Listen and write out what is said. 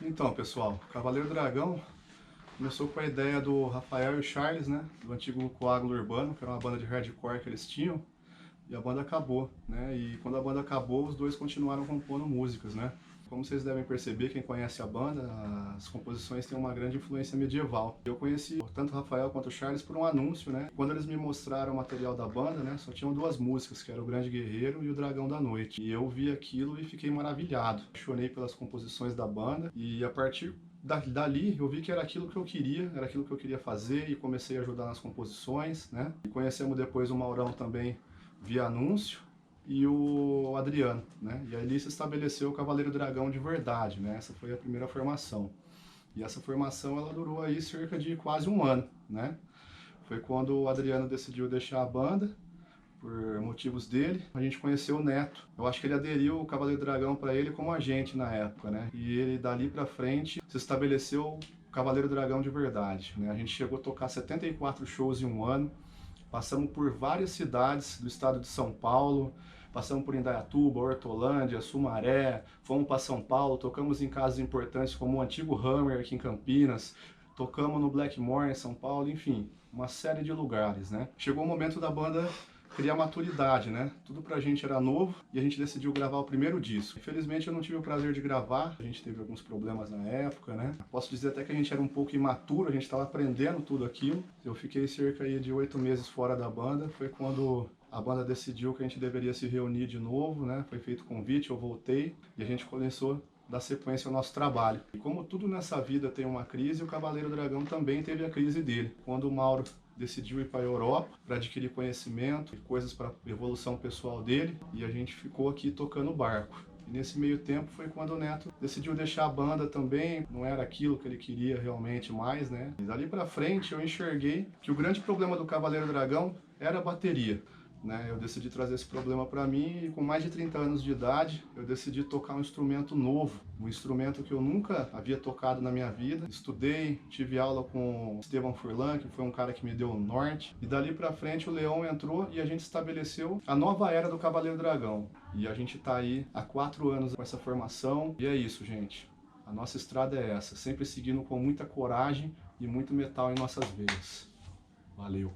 Então, pessoal, Cavaleiro Dragão começou com a ideia do Rafael e o Charles, né? Do antigo Coágulo Urbano, que era uma banda de hardcore que eles tinham, e a banda acabou, né? E quando a banda acabou, os dois continuaram compondo músicas, né? Como vocês devem perceber, quem conhece a banda, as composições têm uma grande influência medieval. Eu conheci tanto o Rafael quanto o Charles por um anúncio, né? Quando eles me mostraram o material da banda, né? Só tinham duas músicas, que era o Grande Guerreiro e o Dragão da Noite. E eu vi aquilo e fiquei maravilhado. Apaixonei pelas composições da banda e a partir dali eu vi que era aquilo que eu queria, era aquilo que eu queria fazer e comecei a ajudar nas composições, né? E conhecemos depois o Maurão também via anúncio e o Adriano, né? E ali se estabeleceu o Cavaleiro Dragão de verdade, né? Essa foi a primeira formação. E essa formação ela durou aí cerca de quase um ano, né? Foi quando o Adriano decidiu deixar a banda, por motivos dele. A gente conheceu o Neto. Eu acho que ele aderiu o Cavaleiro Dragão para ele como agente na época, né? E ele dali para frente se estabeleceu o Cavaleiro Dragão de verdade, né? A gente chegou a tocar 74 shows em um ano. Passamos por várias cidades do estado de São Paulo, passamos por Indaiatuba, Hortolândia, Sumaré, fomos para São Paulo, tocamos em casas importantes como o antigo Hammer aqui em Campinas, tocamos no Blackmore em São Paulo, enfim, uma série de lugares, né? Chegou o momento da banda criar maturidade, né? Tudo pra gente era novo e a gente decidiu gravar o primeiro disco. Infelizmente eu não tive o prazer de gravar, a gente teve alguns problemas na época, né? Posso dizer até que a gente era um pouco imaturo, a gente estava aprendendo tudo aquilo. Eu fiquei cerca aí de 8 meses fora da banda, foi quando a banda decidiu que a gente deveria se reunir de novo, né? Foi feito o convite, eu voltei e a gente começou a dar sequência ao nosso trabalho. E como tudo nessa vida tem uma crise, o Cavaleiro Dragão também teve a crise dele. Quando o Mauro decidiu ir para a Europa para adquirir conhecimento e coisas para evolução pessoal dele, e a gente ficou aqui tocando o barco. E nesse meio tempo foi quando o Neto decidiu deixar a banda também, não era aquilo que ele queria realmente mais, né? E dali para frente eu enxerguei que o grande problema do Cavaleiro Dragão era a bateria. Né, eu decidi trazer esse problema para mim e com mais de 30 anos de idade eu decidi tocar um instrumento novo, um instrumento que eu nunca havia tocado na minha vida. Estudei, tive aula com Estevão Furlan, que foi um cara que me deu o norte, e dali para frente o Leão entrou e a gente estabeleceu a nova era do Cavaleiro Dragão. E a gente está aí há 4 anos com essa formação e é isso, gente. A nossa estrada é essa, sempre seguindo com muita coragem e muito metal em nossas veias. Valeu!